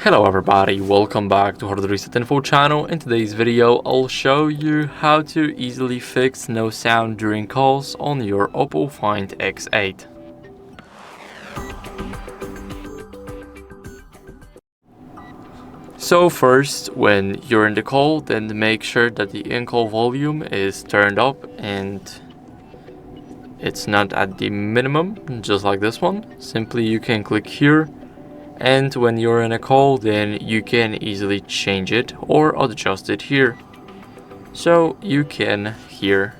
Hello everybody, welcome back to HardReset.Info channel. In today's video, I'll show you how to easily fix no sound during calls on your OPPO Find X8. So first, when you're in the call, then make sure that the in-call volume is turned up and it's not at the minimum, just like this one. Simply you can click here. And when you're in a call, then you can easily change it or adjust it here, so you can hear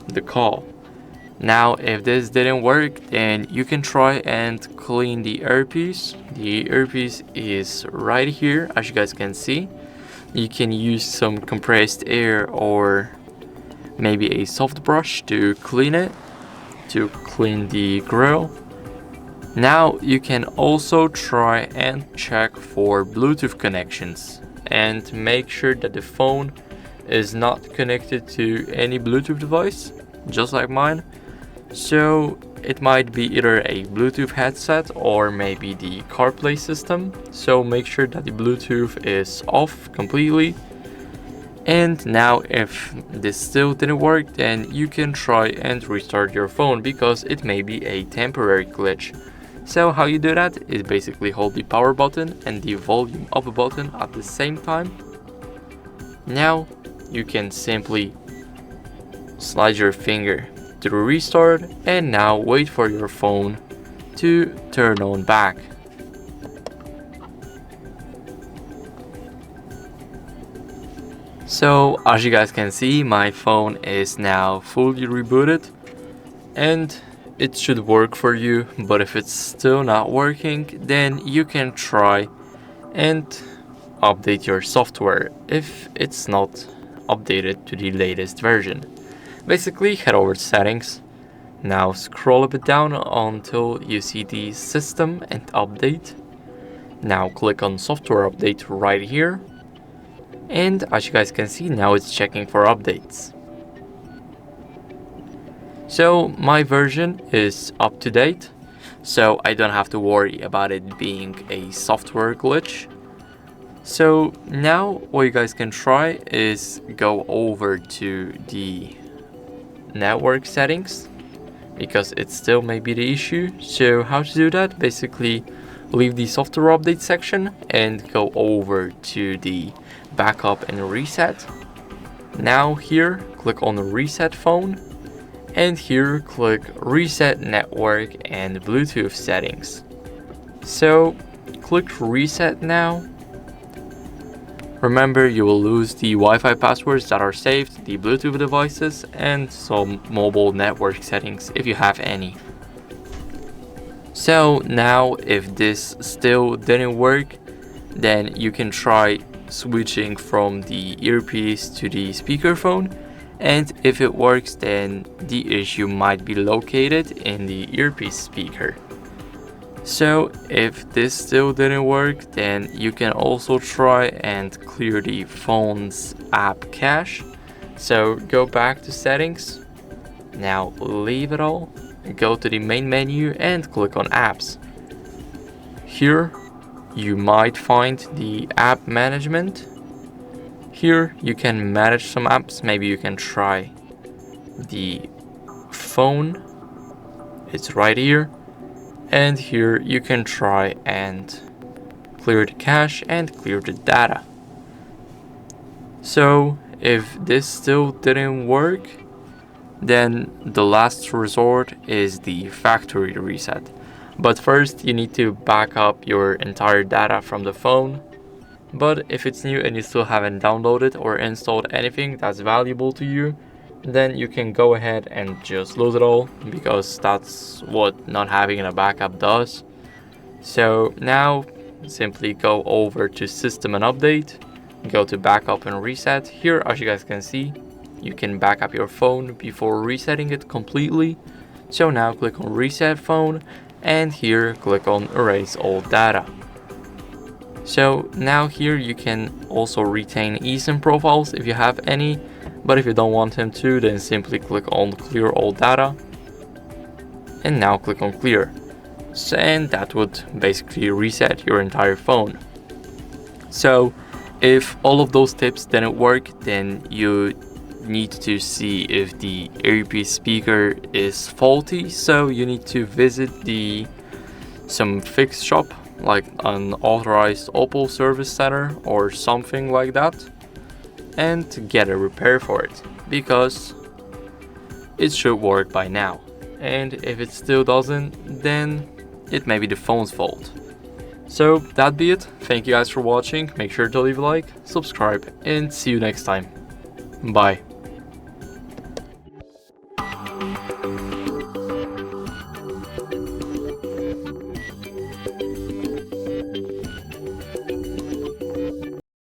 the call. Now if this didn't work, then you can try and clean the earpiece. The earpiece is right here, as you guys can see. You can use some compressed air or maybe a soft brush to clean it, to clean the grill. Now you can also try and check for Bluetooth connections and make sure that the phone is not connected to any Bluetooth device, just like mine. So it might be either a Bluetooth headset or maybe the CarPlay system. So make sure that the Bluetooth is off completely. And now if this still didn't work, then you can try and restart your phone because it may be a temporary glitch. So how you do that is basically hold the power button and the volume up button at the same time. Now you can simply slide your finger to restart and now wait for your phone to turn on back. So as you guys can see, my phone is now fully rebooted and it should work for you, but if it's still not working, then you can try and update your software if it's not updated to the latest version. Basically, head over to settings. Now scroll a bit down until you see the system and update. Now click on software update right here. And as you guys can see, now it's checking for updates. So my version is up to date, so I don't have to worry about it being a software glitch. So now what you guys can try is go over to the network settings because it still may be the issue. So how to do that? Basically leave the software update section and go over to the backup and reset. Now here click on the reset phone. And here click reset network and Bluetooth settings. So click reset now. Remember, you will lose the Wi-Fi passwords that are saved, the Bluetooth devices, and some mobile network settings if you have any. So now if this still didn't work, then you can try switching from the earpiece to the speakerphone. And if it works, then the issue might be located in the earpiece speaker. So if this still didn't work, then you can also try and clear the phone's app cache. So go back to settings. Now leave it all. Go to the main menu and click on apps. Here you might find the app management. Here you can manage some apps. Maybe you can try the phone. It's right here. And here you can try and clear the cache and clear the data. So if this still didn't work, then the last resort is the factory reset. But first you need to back up your entire data from the phone. But if it's new and you still haven't downloaded or installed anything that's valuable to you, then you can go ahead and just lose it all, because that's what not having a backup does. So now simply go over to system and update, go to backup and reset. Here, as you guys can see, you can back up your phone before resetting it completely. So now click on reset phone and here click on erase all data. So now here you can also retain eSIM profiles if you have any, but if you don't want them to, then simply click on clear all data and now click on clear. And that would basically reset your entire phone. So if all of those tips didn't work, then you need to see if the earpiece speaker is faulty. So you need to visit some fix shop, like an authorized OPPO service center or something like that, and get a repair for it, because it should work by now. And if it still doesn't, then it may be the phone's fault. So that'd be it. Thank you guys for watching. Make sure to leave a like, subscribe, and see you next time. Bye.